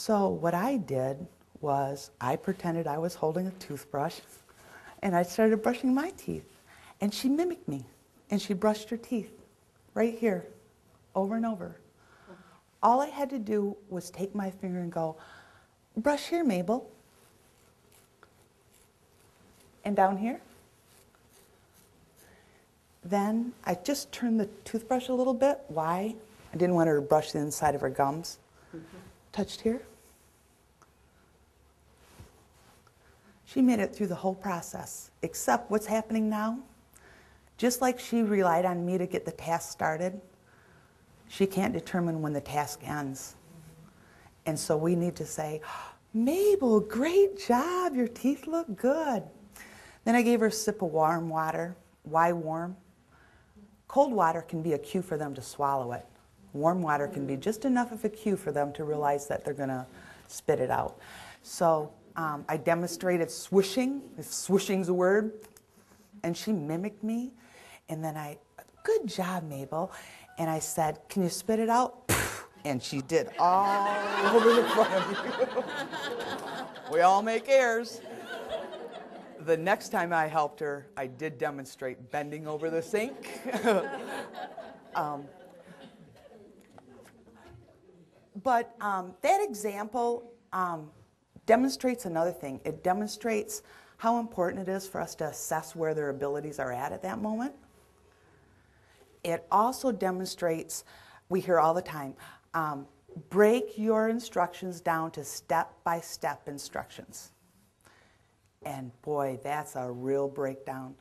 So what I did was I pretended I was holding a toothbrush and I started brushing my teeth. And she mimicked me and she brushed her teeth right here over and over. All I had to do was take my finger and go, brush here, Mabel. And down here. Then I just turned the toothbrush a little bit. Why? I didn't want her to brush the inside of her gums. Touched here. She made it through the whole process, except what's happening now, just like she relied on me to get the task started, she can't determine when the task ends. And so we need to say, Mabel, great job, your teeth look good. Then I gave her a sip of warm water. Why warm? Cold water can be a cue for them to swallow it. Warm water can be just enough of a cue for them to realize that they're going to spit it out. So I demonstrated swishing, if swishing's a word, and she mimicked me. And then good job, Mabel. And I said, can you spit it out? And she did all over the front of you. We all make errors. The next time I helped her, I did demonstrate bending over the sink. But that example demonstrates another thing. It demonstrates how important it is for us to assess where their abilities are at that moment. It also demonstrates, we hear all the time, break your instructions down to step-by-step instructions. And boy, that's a real breakdown.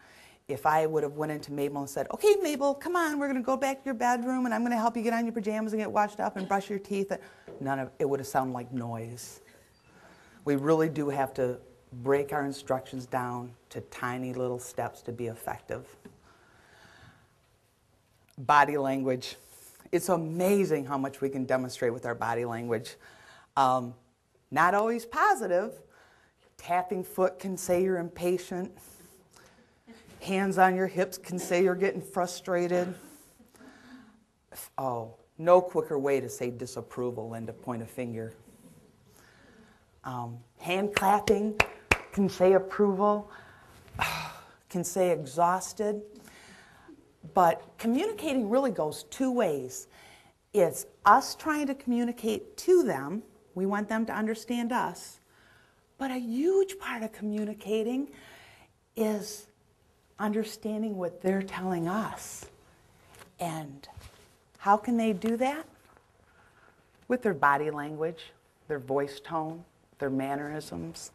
If I would have went into Mabel and said, okay, Mabel, come on, we're going to go back to your bedroom and I'm going to help you get on your pajamas and get washed up and brush your teeth, it would have sounded like noise. We really do have to break our instructions down to tiny little steps to be effective. Body language. It's amazing how much we can demonstrate with our body language. Not always positive. Tapping foot can say you're impatient. Hands on your hips can say you're getting frustrated. Oh, no quicker way to say disapproval than to point a finger. Hand clapping can say approval, can say exhausted. But communicating really goes two ways. It's us trying to communicate to them. We want them to understand us. But a huge part of communicating is understanding what they're telling us. And how can they do that? With their body language, their voice tone, their mannerisms.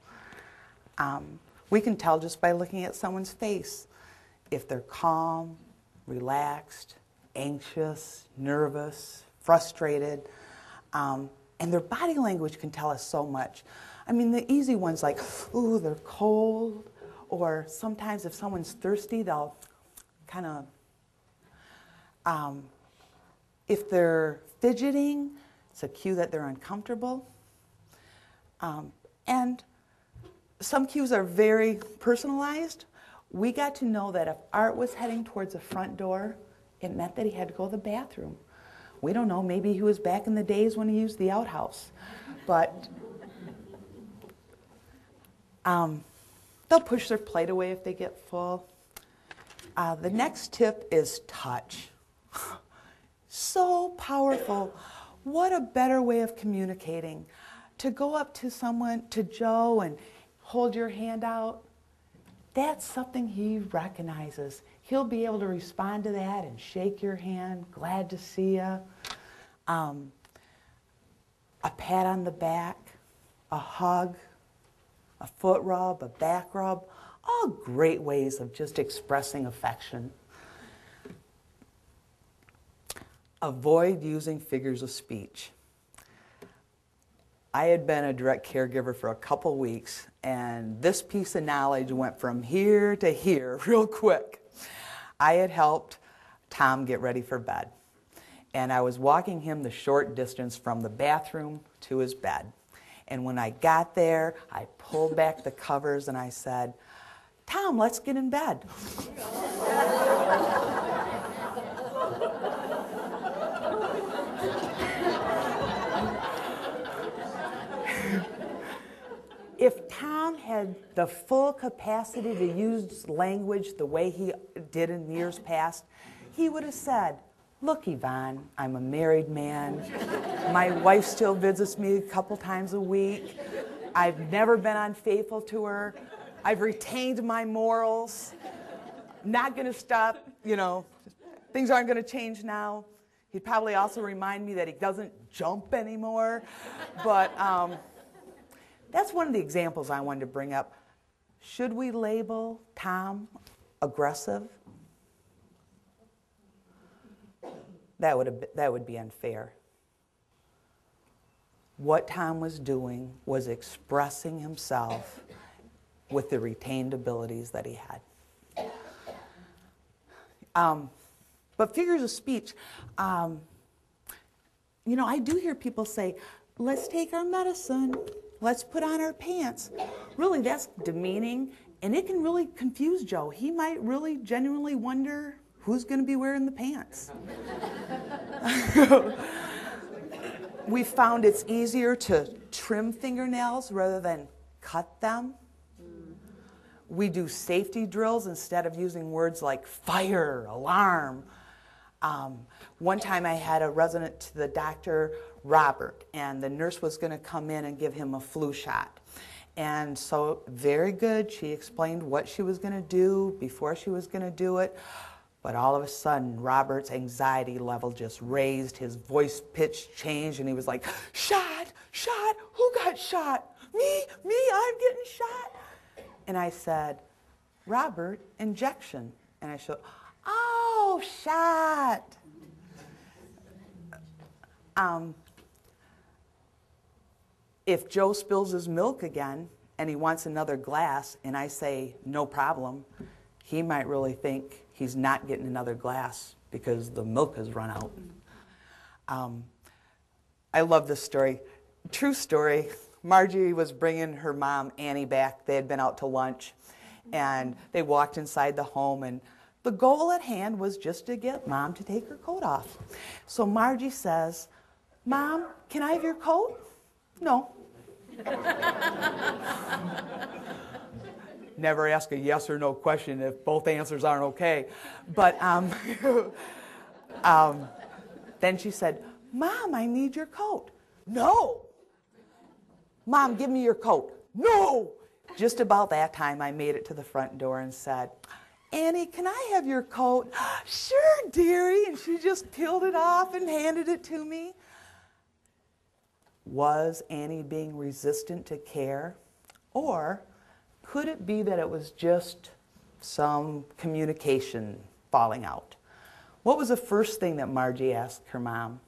We can tell just by looking at someone's face if they're calm, relaxed, anxious, nervous, frustrated. And their body language can tell us so much. I mean, the easy ones like, ooh, they're cold. Or sometimes if someone's thirsty, they'll kind of, if they're fidgeting, it's a cue that they're uncomfortable. And some cues are very personalized. We got to know that if Art was heading towards the front door, it meant that he had to go to the bathroom. We don't know, maybe he was back in the days when he used the outhouse. But they'll push their plate away if they get full. The next tip is touch. So powerful. What a better way of communicating. To go up to someone, to Joe, and hold your hand out, that's something he recognizes. He'll be able to respond to that and shake your hand, glad to see you. A pat on the back, a hug, a foot rub, a back rub, all great ways of just expressing affection. Avoid using figures of speech. I had been a direct caregiver for a couple weeks, and this piece of knowledge went from here to here real quick. I had helped Tom get ready for bed, and I was walking him the short distance from the bathroom to his bed. And when I got there, I pulled back the covers and I said, Tom, let's get in bed. If Tom had the full capacity to use language the way he did in years past, he would have said, look, Yvonne, I'm a married man. My wife still visits me a couple times a week. I've never been unfaithful to her. I've retained my morals. Not going to stop, things aren't going to change now. He'd probably also remind me that he doesn't jump anymore. But that's one of the examples I wanted to bring up. Should we label Tom aggressive? That would be unfair. What Tom was doing was expressing himself with the retained abilities that he had. But figures of speech, I do hear people say, let's take our medicine, let's put on our pants. Really, that's demeaning, and it can really confuse Joe. He might really genuinely wonder who's going to be wearing the pants. We found it's easier to trim fingernails rather than cut them. We do safety drills instead of using words like fire, alarm. One time I had a resident to the doctor, Robert, and the nurse was going to come in and give him a flu shot. And so, very good, she explained what she was going to do before she was going to do it. But all of a sudden, Robert's anxiety level just raised, his voice pitch changed, and he was like, shot, who got shot? Me, I'm getting shot. And I said, Robert, injection. And I showed, oh, shot. If Joe spills his milk again and he wants another glass and I say, no problem, he might really think he's not getting another glass because the milk has run out. I love this story. True story. Margie was bringing her mom, Annie, back. They had been out to lunch, and they walked inside the home, and the goal at hand was just to get Mom to take her coat off. So Margie says, Mom, can I have your coat? No. Never ask a yes or no question if both answers aren't okay. But then she said, Mom, I need your coat. No. Mom, give me your coat. No. Just about that time, I made it to the front door and said, Annie, can I have your coat? Sure, dearie. And she just peeled it off and handed it to me. Was Annie being resistant to care? Or could it be that it was just some communication falling out? What was the first thing that Margie asked her mom?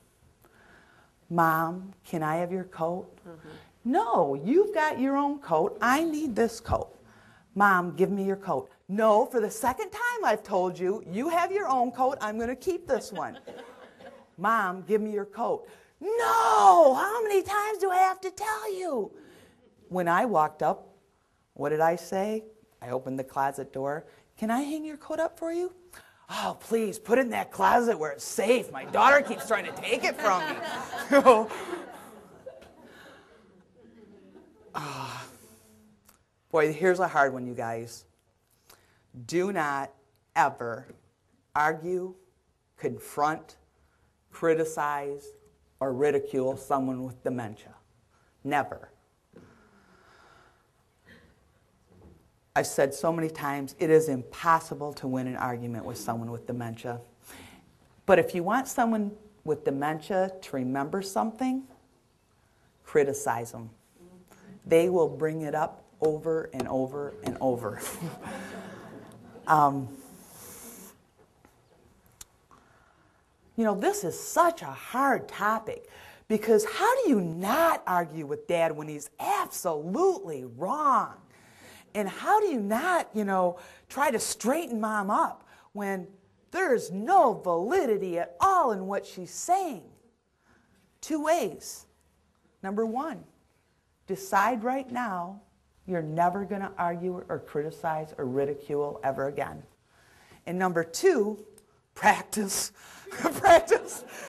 Mom, can I have your coat? Mm-hmm. No, you've got your own coat. I need this coat. Mom, give me your coat. No, for the second time I've told you, you have your own coat. I'm going to keep this one. Mom, give me your coat. No, how many times do I have to tell you? When I walked up, what did I say? I opened the closet door. Can I hang your coat up for you? Oh, please, put it in that closet where it's safe. My daughter keeps trying to take it from me. Boy, here's a hard one, you guys. Do not ever argue, confront, criticize, or ridicule someone with dementia. Never. I've said so many times, it is impossible to win an argument with someone with dementia. But if you want someone with dementia to remember something, criticize them. They will bring it up over and over and over. This is such a hard topic because how do you not argue with Dad when he's absolutely wrong? And how do you not, try to straighten Mom up when there's no validity at all in what she's saying? Two ways. Number one, decide right now you're never going to argue or criticize or ridicule ever again. And number two, practice. Practice.